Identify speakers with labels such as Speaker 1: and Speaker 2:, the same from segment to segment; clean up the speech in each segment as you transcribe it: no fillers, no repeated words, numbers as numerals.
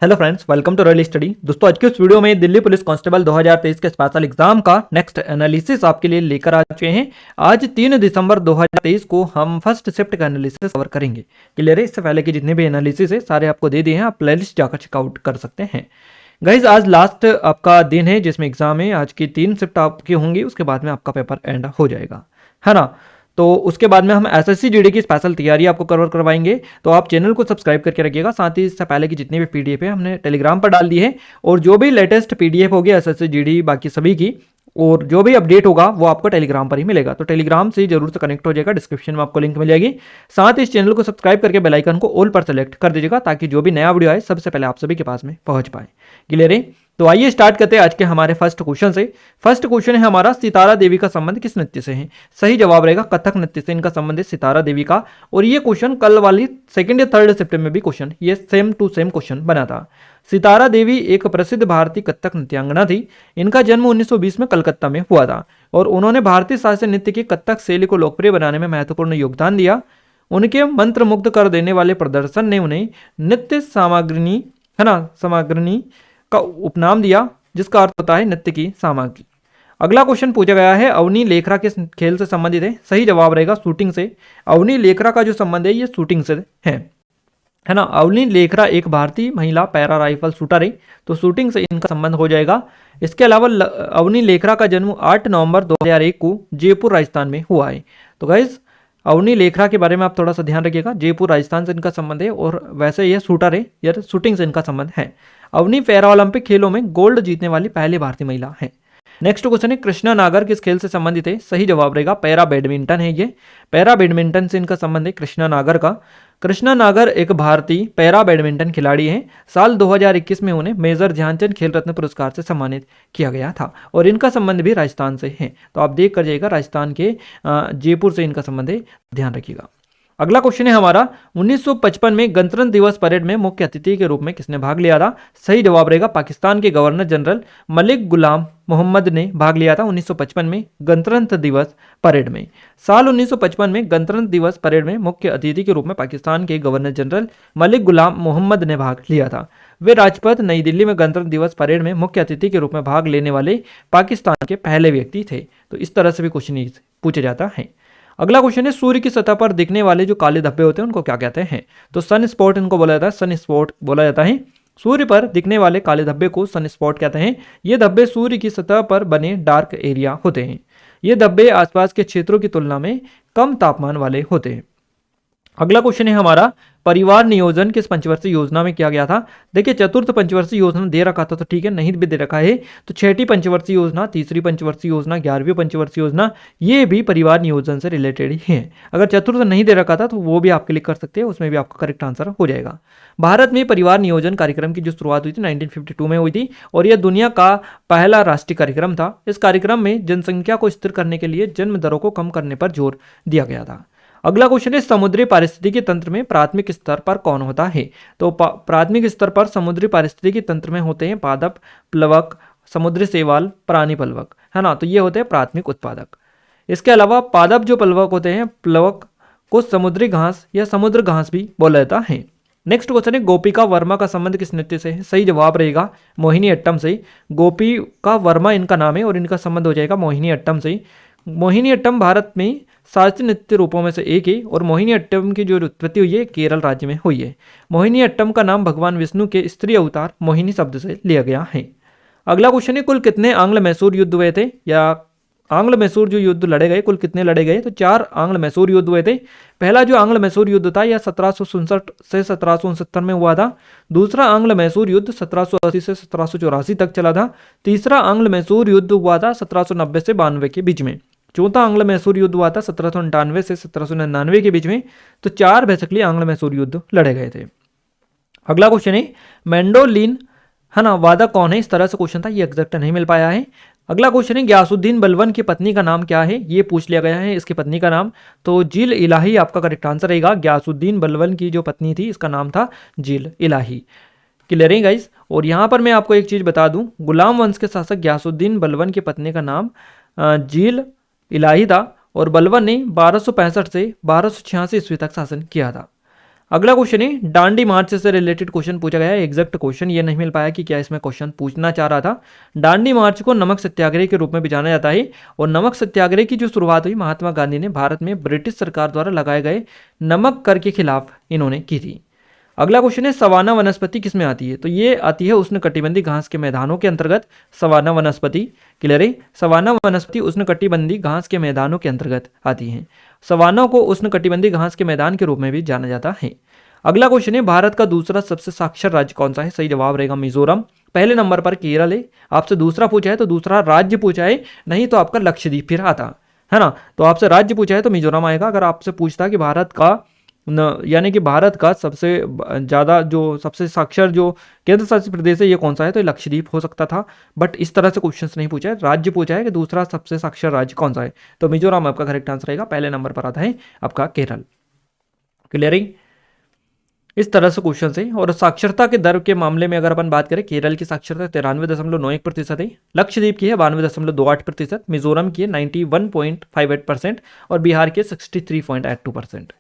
Speaker 1: Hello friends, welcome to Royal Study. दोस्तों, आज के इस वीडियो में दिल्ली पुलिस कांस्टेबल 2023 के स्पेशल एग्जाम का नेक्स्ट एनालिसिस आपके लिए लेकर आ चुके हैं। आज 3 दिसंबर 2023 को हम फर्स्ट शिफ्ट का एनालिसिस कवर करेंगे। क्लियर है? इससे पहले के जितने भी एनालिसिस है सारे आपको दे दिए हैं, आप प्लेलिस्ट जाकर चेकआउट कर सकते हैं। गाइज, आज लास्ट आपका दिन है जिसमें एग्जाम है। आज की 3 शिफ्ट आपकी होंगी, उसके बाद में आपका पेपर एंड हो जाएगा, है ना। तो उसके बाद में हम एसएससी जीडी की स्पेशल तैयारी आपको कवर करवाएंगे। तो आप चैनल को सब्सक्राइब करके रखिएगा। साथ ही इससे पहले की जितनी भी पीडीएफ है हमने टेलीग्राम पर डाल दी है, और जो भी लेटेस्ट पीडीएफ होगी एसएससी जीडी बाकी सभी की, और जो भी अपडेट होगा वो आपको टेलीग्राम पर ही मिलेगा। तो टेलीग्राम से जरूर से कनेक्ट हो जाएगा, डिस्क्रिप्शन में आपको लिंक मिल जाएगी। साथ ही इस चैनल को सब्सक्राइब करके बेल आइकन को ऑल पर सेलेक्ट कर दीजिएगा, ताकि जो भी नया वीडियो आए सबसे पहले आप सभी के पास में पहुंच पाए। क्लियर है? तो आइए स्टार्ट करते हैं आज के हमारे फर्स्ट क्वेश्चन से। फर्स्ट क्वेश्चन है हमारा, सितारा देवी का संबंध किस नृत्य से है? सही जवाब रहेगा कथक नृत्य से इनका संबंध है, सितारा देवी का। और ये क्वेश्चन कल वाली 2 या 3 शिफ्ट में भी क्वेश्चन ये सेम टू सेम क्वेश्चन बना था। सितारा देवी एक प्रसिद्ध भारतीय कथक नृत्यांगना थी। इनका जन्म 1920 में कलकत्ता में हुआ था, और उन्होंने भारतीय शास्त्रीय नृत्य की कथक शैली को लोकप्रिय बनाने में महत्वपूर्ण योगदान दिया। उनके मंत्रमुग्ध कर देने वाले प्रदर्शन ने उन्हें नृत्य सामग्रिनी, है ना, सामग्रिनी का उपनाम दिया, जिसका अर्थ होता है नृत्य की सामग्री। अगला क्वेश्चन पूछा गया है, अवनी लेखरा किस खेल से संबंधित है? सही जवाब रहेगा शूटिंग से। अवनी लेखरा का जो संबंध है ये शूटिंग से है ना। अवनी लेखरा एक भारतीय महिला पैरा राइफल शूटर है, तो शूटिंग से इनका संबंध हो जाएगा। इसके अलावा अवनी लेखरा का जन्म 8 नवंबर 2001 को जयपुर राजस्थान में हुआ है। तो गाइज, अवनी लेखरा के बारे में आप थोड़ा सा ध्यान रखिएगा, जयपुर राजस्थान से इनका संबंध है, और वैसे यह शूटर है या शूटिंग से इनका संबंध है। अवनी पैरा ओलंपिक खेलों में गोल्ड जीतने वाली पहली भारतीय महिला है। नेक्स्ट क्वेश्चन है, कृष्णा नागर किस खेल से संबंधित है? सही जवाब रहेगा पैरा बैडमिंटन है। ये पैरा बैडमिंटन से इनका संबंध है कृष्णा नागर का। कृष्णा नागर एक भारतीय पैरा बैडमिंटन खिलाड़ी हैं। साल 2021 में उन्हें मेजर ध्यानचंद खेल रत्न पुरस्कार से सम्मानित किया गया था, और इनका संबंध भी राजस्थान से है। तो आप देख कर जाइएगा, राजस्थान के जयपुर से इनका संबंध है, ध्यान रखिएगा। अगला क्वेश्चन है हमारा, 1955 में गणतंत्र दिवस परेड में मुख्य अतिथि के रूप में किसने भाग लिया था? सही जवाब रहेगा पाकिस्तान के गवर्नर जनरल मलिक गुलाम मोहम्मद ने भाग लिया था 1955 में गणतंत्र दिवस परेड में। साल 1955 में गणतंत्र दिवस परेड में मुख्य अतिथि के रूप में पाकिस्तान के गवर्नर जनरल मलिक गुलाम मोहम्मद ने भाग लिया था। वे राजपथ नई दिल्ली में गणतंत्र दिवस परेड में मुख्य अतिथि के रूप में भाग लेने वाले पाकिस्तान के पहले व्यक्ति थे। तो इस तरह से भी क्वेश्चन पूछा जाता है। अगला क्वेश्चन है, सूर्य की सतह पर दिखने वाले जो काले धब्बे होते हैं उनको क्या कहते हैं? तो सन स्पॉट इनको बोला जाता है, सन स्पॉट बोला जाता है। सूर्य पर दिखने वाले काले धब्बे को सन स्पॉट कहते हैं। ये धब्बे सूर्य की सतह पर बने डार्क एरिया होते हैं। ये धब्बे आसपास के क्षेत्रों की तुलना में कम तापमान वाले होते हैं। अगला क्वेश्चन है हमारा, परिवार नियोजन किस पंचवर्षीय योजना में किया गया था? देखिए, चतुर्थ पंचवर्षीय योजना दे रखा था तो ठीक है, नहीं भी दे रखा है तो 6ठी पंचवर्षीय योजना, 3री पंचवर्षीय योजना, 11वीं पंचवर्षीय योजना, ये भी परिवार नियोजन से रिलेटेड ही है। अगर चतुर्थ नहीं दे रखा था तो वो भी आप क्लिक कर सकते हैं, उसमें भी आपका करेक्ट आंसर हो जाएगा। भारत में परिवार नियोजन कार्यक्रम की जो शुरुआत हुई थी 1952 में हुई थी, और यह दुनिया का पहला राष्ट्रीय कार्यक्रम था। इस कार्यक्रम में जनसंख्या को स्थिर करने के लिए जन्म दरों को कम करने पर जोर दिया गया था। अगला क्वेश्चन है, समुद्री पारिस्थितिकी तंत्र में प्राथमिक स्तर पर कौन होता है? तो प्राथमिक स्तर पर समुद्री पारिस्थितिकी तंत्र में होते हैं पादप, प्लवक, समुद्री शैवाल, प्राणी प्लवक, है ना। तो ये होते हैं प्राथमिक उत्पादक। इसके अलावा पादप जो प्लवक होते हैं, प्लवक को समुद्री घास या समुद्र घास भी बोला जाता है। नेक्स्ट क्वेश्चन है, गोपिका वर्मा का संबंध किस नृत्य से है? सही जवाब रहेगा मोहिनी अट्टम से। गोपिका वर्मा इनका नाम है, और इनका संबंध हो जाएगा मोहिनी अट्टम से। मोहिनी अट्टम भारत में शास्त्रीय नृत्य रूपों में से एक है, और मोहिनी अट्टम की जो उत्पत्ति हुई है केरल राज्य में हुई है। मोहिनी अट्टम का नाम भगवान विष्णु के स्त्री अवतार मोहिनी शब्द से लिया गया है। अगला क्वेश्चन है, कुल कितने आंग्ल मैसूर युद्ध हुए थे, या आंग्ल मैसूर जो युद्ध लड़े गए कुल कितने लड़े गए? तो 4 आंग्ल मैसूर युद्ध हुए थे। पहला जो आंग्ल मैसूर युद्ध था यह 1767 से 1769 में हुआ था। दूसरा आंग्ल मैसूर युद्ध 1780 से 1784 तक चला था। तीसरा आंग्ल मैसूर युद्ध हुआ था 1790 से 92 के बीच में। चौथा आंग्ल मैसूर युद्ध हुआ था 1798 से 1799 के बीच में। तो 4 बेसिकली आंग्ल मैसूर युद्ध लड़े गए थे। अगला क्वेश्चन है, मैंडोलिन, है ना, वादक कौन है? इस तरह से क्वेश्चन था, ये एग्जैक्ट नहीं मिल पाया है। अगला क्वेश्चन है, गयासुद्दीन बलबन की पत्नी का नाम क्या है? ये पूछ लिया गया है इसकी पत्नी का नाम। तो जिल इलाही आपका करेक्ट आंसर रहेगा। गयासुद्दीन बलबन की जो पत्नी थी इसका नाम था जिल इलाही। क्लियर है गाइस? और यहाँ पर मैं आपको एक चीज बता दूं, गुलाम वंश के शासक गयासुद्दीन बलबन की पत्नी का नाम जिल इलाही था, और बलबन ने 1265 से 1286 ईस्वी तक शासन किया था। अगला क्वेश्चन है दांडी मार्च से रिलेटेड क्वेश्चन पूछा गया है। एग्जैक्ट क्वेश्चन ये नहीं मिल पाया कि क्या इसमें क्वेश्चन पूछना चाह रहा था। दांडी मार्च को नमक सत्याग्रह के रूप में भी जाना जाता है और नमक सत्याग्रह की जो शुरुआत हुई महात्मा गांधी ने भारत में ब्रिटिश सरकार द्वारा लगाए गए नमक कर के खिलाफ इन्होंने की थी। अगला क्वेश्चन है सवाना वनस्पति किसमें आती है, तो ये आती है उष्णकटिबंधीय घास के मैदानों के अंतर्गत सवाना वनस्पति। क्लियर है, सवाना वनस्पति उष्णकटिबंधीय घास के मैदानों के अंतर्गत आती है। सवाना को उष्णकटिबंधीय घास के मैदान के रूप में भी जाना जाता है। अगला क्वेश्चन है भारत का दूसरा सबसे साक्षर राज्य कौन सा है, सही जवाब रहेगा मिजोरम। पहले नंबर पर केरल है, आपसे दूसरा पूछा है तो दूसरा राज्य पूछा है, नहीं तो आपका लक्षद्वीप फिर आता है ना। तो आपसे राज्य पूछा है तो मिजोरम आएगा। अगर आपसे पूछता कि भारत का यानी कि भारत का सबसे ज़्यादा जो सबसे साक्षर जो केंद्र शासित प्रदेश है ये कौन सा है, तो ये लक्षद्वीप हो सकता था, बट इस तरह से क्वेश्चन नहीं पूछा है। राज्य पूछा है कि दूसरा सबसे साक्षर राज्य कौन सा है, तो मिजोरम आपका करेक्ट आंसर रहेगा। पहले नंबर पर आता है आपका केरल। क्लियरिंग, इस तरह से क्वेश्चन है। और साक्षरता के दर के मामले में अगर अपन बात करें, केरल की साक्षरता 93.91% है, लक्षद्वीप की है 92.28%, मिजोरम की है 91.58% और बिहार की 63.82%।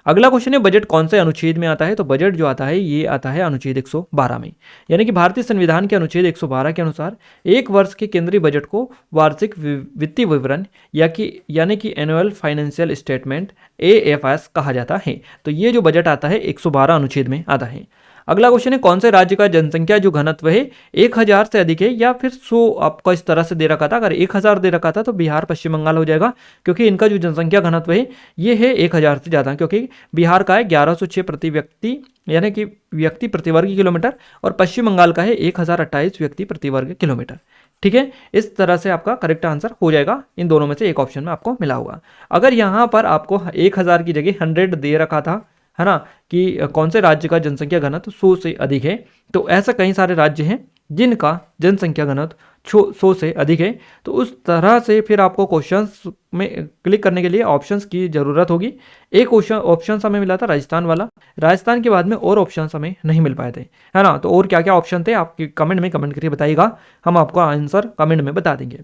Speaker 1: अगला क्वेश्चन है बजट कौन से अनुच्छेद में आता है, तो बजट जो आता है ये आता है अनुच्छेद 112 में। यानी कि भारतीय संविधान के अनुच्छेद 112 के अनुसार एक वर्ष के केंद्रीय बजट को वार्षिक वित्तीय विवरण यानी कि एनुअल फाइनेंशियल स्टेटमेंट AFS कहा जाता है। तो ये जो बजट आता है 112 अनुच्छेद में आता है। अगला क्वेश्चन है कौन से राज्य का जनसंख्या जो घनत्व है 1000 से अधिक है या फिर 100 आपको इस तरह से दे रखा था। अगर 1000 दे रखा था तो बिहार पश्चिम बंगाल हो जाएगा, क्योंकि इनका जो जनसंख्या घनत्व है ये है 1000 से ज़्यादा, क्योंकि बिहार का है 1106 प्रति व्यक्ति यानी कि व्यक्ति प्रति वर्ग किलोमीटर और पश्चिम बंगाल का है 1028 व्यक्ति प्रति वर्ग किलोमीटर। ठीक है, इस तरह से आपका करेक्ट आंसर हो जाएगा। इन दोनों में से एक ऑप्शन में आपको मिला होगा। अगर यहाँ पर आपको 1000 की जगह 100 दे रखा था, है ना, कि कौन से राज्य का जनसंख्या घनत्व 100 से अधिक है, तो ऐसा कई सारे राज्य हैं जिनका जनसंख्या घनत्व 100 से अधिक है। तो उस तरह से फिर आपको क्वेश्चंस में क्लिक करने के लिए ऑप्शंस की ज़रूरत होगी। एक ऑप्शन हमें मिला था राजस्थान वाला, राजस्थान के बाद में और ऑप्शन हमें नहीं मिल पाए थे, है ना। तो और क्या क्या ऑप्शन थे आपके कमेंट में कमेंट करके बताइएगा, हम आपको आंसर कमेंट में बता देंगे।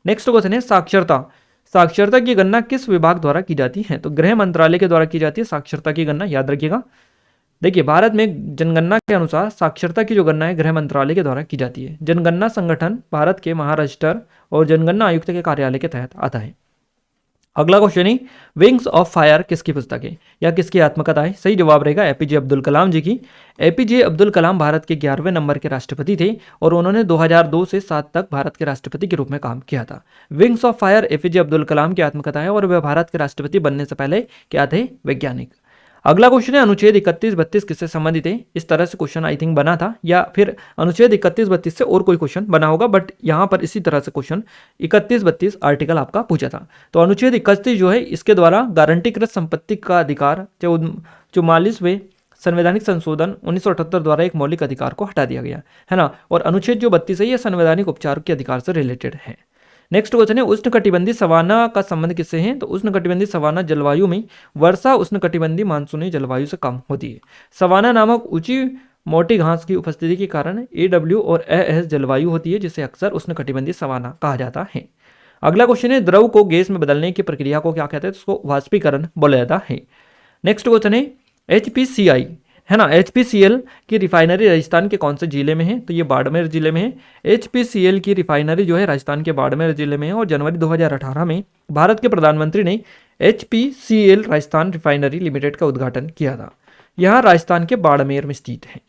Speaker 1: नेक्स्ट क्वेश्चन है साक्षरता। साक्षरता की गणना किस विभाग द्वारा की जाती है, तो गृह मंत्रालय के द्वारा की जाती है साक्षरता की गणना, याद रखिएगा। देखिए भारत में जनगणना के अनुसार साक्षरता की जो गणना है गृह मंत्रालय के द्वारा की जाती है। जनगणना संगठन भारत के महाराष्ट्र और जनगणना आयुक्त के कार्यालय के तहत आता है। अगला क्वेश्चन है विंग्स ऑफ फायर किसकी पुस्तक है या किसकी आत्मकथा है, सही जवाब रहेगा एपीजे अब्दुल कलाम जी की। एपीजे अब्दुल कलाम भारत के 11वें नंबर के राष्ट्रपति थे और उन्होंने 2002 से 7 तक भारत के राष्ट्रपति के रूप में काम किया था। Wings of Fire APJ Abdul Kalam की आत्मकथा है और वह भारत के राष्ट्रपति बनने से पहले क्या थे, वैज्ञानिक। अगला क्वेश्चन है अनुच्छेद 31-32 किससे संबंधित है। इस तरह से क्वेश्चन आई थिंक बना था या फिर अनुच्छेद 31-32 से और कोई क्वेश्चन बना होगा, बट यहाँ पर इसी तरह से क्वेश्चन 31-32 आर्टिकल आपका पूछा था। तो अनुच्छेद 31 जो है इसके द्वारा गारंटीकृत संपत्ति का अधिकार 44वें संवैधानिक संशोधन 1978 द्वारा एक मौलिक अधिकार को हटा दिया गया, है ना। और अनुच्छेद जो 32 है यह संवैधानिक उपचार के अधिकार से रिलेटेड है। नेक्स्ट क्वेश्चन है उष्णकटिबंधीय सवाना का संबंध किससे है, तो उष्णकटिबंधीय सवाना जलवायु में वर्षा उष्णकटिबंधीय मानसूनी जलवायु से कम होती है। सवाना नामक ऊंची मोटी घास की उपस्थिति के कारण AW और AS जलवायु होती है, जिसे अक्सर उष्णकटिबंधीय सवाना कहा जाता है। अगला क्वेश्चन है द्रव को गैस में बदलने की प्रक्रिया को क्या कहते हैं, तो उसको वाष्पीकरण बोला जाता है। नेक्स्ट क्वेश्चन है HPCI, है ना, HPCL की रिफाइनरी राजस्थान के कौन से जिले में है, तो ये बाड़मेर जिले में है। HPCL की रिफाइनरी जो है राजस्थान के बाड़मेर जिले में है और जनवरी 2018 में भारत के प्रधानमंत्री ने HPCL राजस्थान रिफाइनरी लिमिटेड का उद्घाटन किया था। यह राजस्थान के बाड़मेर में स्थित है।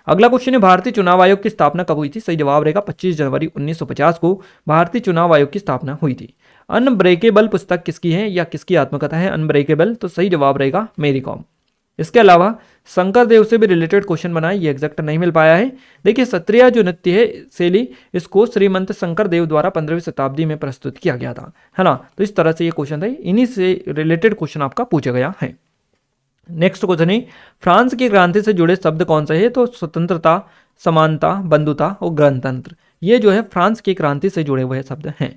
Speaker 1: अगला क्वेश्चन है भारतीय चुनाव आयोग की स्थापना कब हुई थी, सही जवाब रहेगा 25 जनवरी 1950 को भारतीय चुनाव आयोग की स्थापना हुई थी। अनब्रेकेबल पुस्तक किसकी है या किसकी आत्मकथा है अनब्रेकेबल, तो सही जवाब रहेगा मेरी कॉम। इसके अलावा शंकर देव से भी रिलेटेड क्वेश्चन बनाए, ये एग्जैक्ट नहीं मिल पाया है। देखिए सत्रिया जो नृत्य है शैली, इसको श्रीमंत शंकर देव द्वारा 15वीं शताब्दी में प्रस्तुत किया गया था, है ना। तो इस तरह से ये क्वेश्चन था, इन्हीं से रिलेटेड क्वेश्चन आपका पूछा गया है। नेक्स्ट क्वेश्चन है फ्रांस की क्रांति से जुड़े शब्द कौन से है, तो स्वतंत्रता, समानता, बंधुता और गणतंत्र, ये जो है फ्रांस की क्रांति से जुड़े हुए शब्द हैं।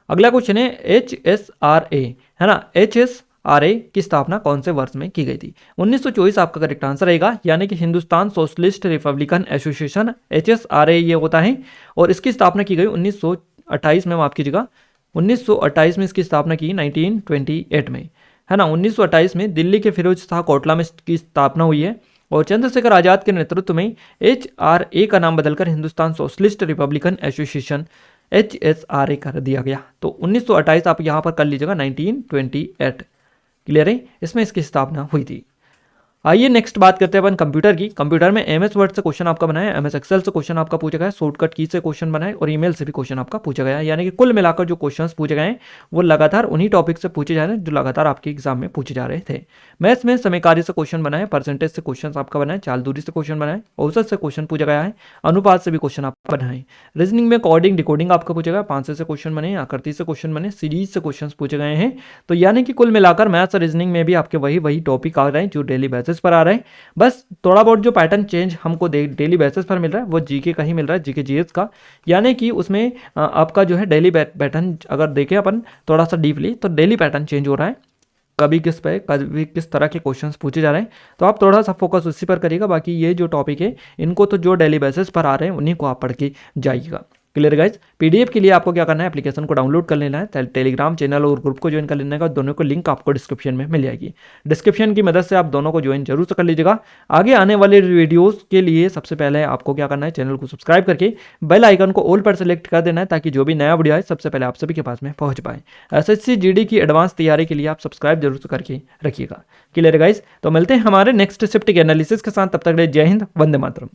Speaker 1: अगला क्वेश्चन है HSRA, है ना, HSRA की स्थापना कौन से वर्ष में की गई थी, 1924 आपका करेक्ट आंसर रहेगा, यानी कि Hindustan socialist Republican association HSRA ये होता है और इसकी स्थापना की गई 1928 में, माफ कीजिएगा 1928 में इसकी स्थापना की 1928 में। है ना। 1928 में दिल्ली के फिरोज शाह कोटला में की स्थापना हुई है और चंद्रशेखर आजाद के नेतृत्व में HRA का नाम बदलकर Hindustan socialist Republican association HSRA कर दिया गया। तो 1928 आप यहाँ पर कर लीजिएगा 1928। क्लियर है, इसमें इसकी स्थापना हुई थी। आइए नेक्स्ट बात करते हैं अपन कंप्यूटर की। कंप्यूटर में MS वर्ड से क्वेश्चन आपका बना है, MS एक्सेल से क्वेश्चन आपका पूछा गया है, शॉर्टकट की से क्वेश्चन बना है और ईमेल से भी क्वेश्चन आपका पूछा गया है। यानी कि कुल मिलाकर जो क्वेश्चंस पूछे गए हैं वो लगातार उन्हीं टॉपिक से पूछे जा रहे हैं जो लगातार आपके एग्जाम में पूछे जा रहे थे। मैथ्स में समय कार्य से क्वेश्चन बना है, परसेंटेज से क्वेश्चन आपका बना है, चाल दूरी से क्वेश्चन बना है, औसत से क्वेश्चन पूछा गया है, अनुपात से भी क्वेश्चन आपका बना है। रीजनिंग में कोडिंग डिकोडिंग आपका पूछा गया, 5 से क्वेश्चन बने, आकृति से क्वेश्चन बने, सीरीज से क्वेश्चन पूछे गए हैं। तो यानी कि कुल मिलाकर मैथ्स और रीजनिंग में भी आपके वही टॉपिक आ रहे हैं जो डेली बेसिस पर आ रहे हैं। बस थोड़ा बहुत जो पैटर्न चेंज हमको डेली बेसिस पर मिल रहा है वो जीके का ही मिल रहा है, जीके जीएस का। यानी कि उसमें आपका जो है डेली पैटर्न अगर देखें अपन थोड़ा सा डीपली तो डेली पैटर्न चेंज हो रहा है, कभी किस पे कभी किस तरह के क्वेश्चंस पूछे जा रहे हैं। तो आप थोड़ा सा फोकस उसी पर करिएगा, बाकी ये जो टॉपिक है इनको तो जो डेली बेसिस पर आ रहे हैं उन्हीं को आप पढ़ के जाइएगा। Clear guys. PDF के लिए आपको क्या करना है, एप्लीकेशन को डाउनलोड कर लेना है, टेलीग्राम चैनल और ग्रुप को ज्वाइन कर लेने का, दोनों को लिंक आपको डिस्क्रिप्शन में मिल जाएगी। डिस्क्रिप्शन की मदद से आप दोनों को ज्वाइन जरूर से कर लीजिएगा। आगे आने वाले वीडियोस के लिए सबसे पहले आपको क्या करना है, चैनल को सब्सक्राइब करके बेल आइकन को ऑल पर सेलेक्ट कर देना है ताकि जो भी नया वीडियो आए सबसे पहले आप सभी के पास में पहुंच पाए। SSC GD की एडवांस तैयारी के लिए आप सब्सक्राइब जरूर से करके रखिएगा। Clear guys. तो मिलते हैं हमारे नेक्स्ट शिफ्ट के एनालिसिस के साथ, तब तक जय हिंद, वंदे मातरम।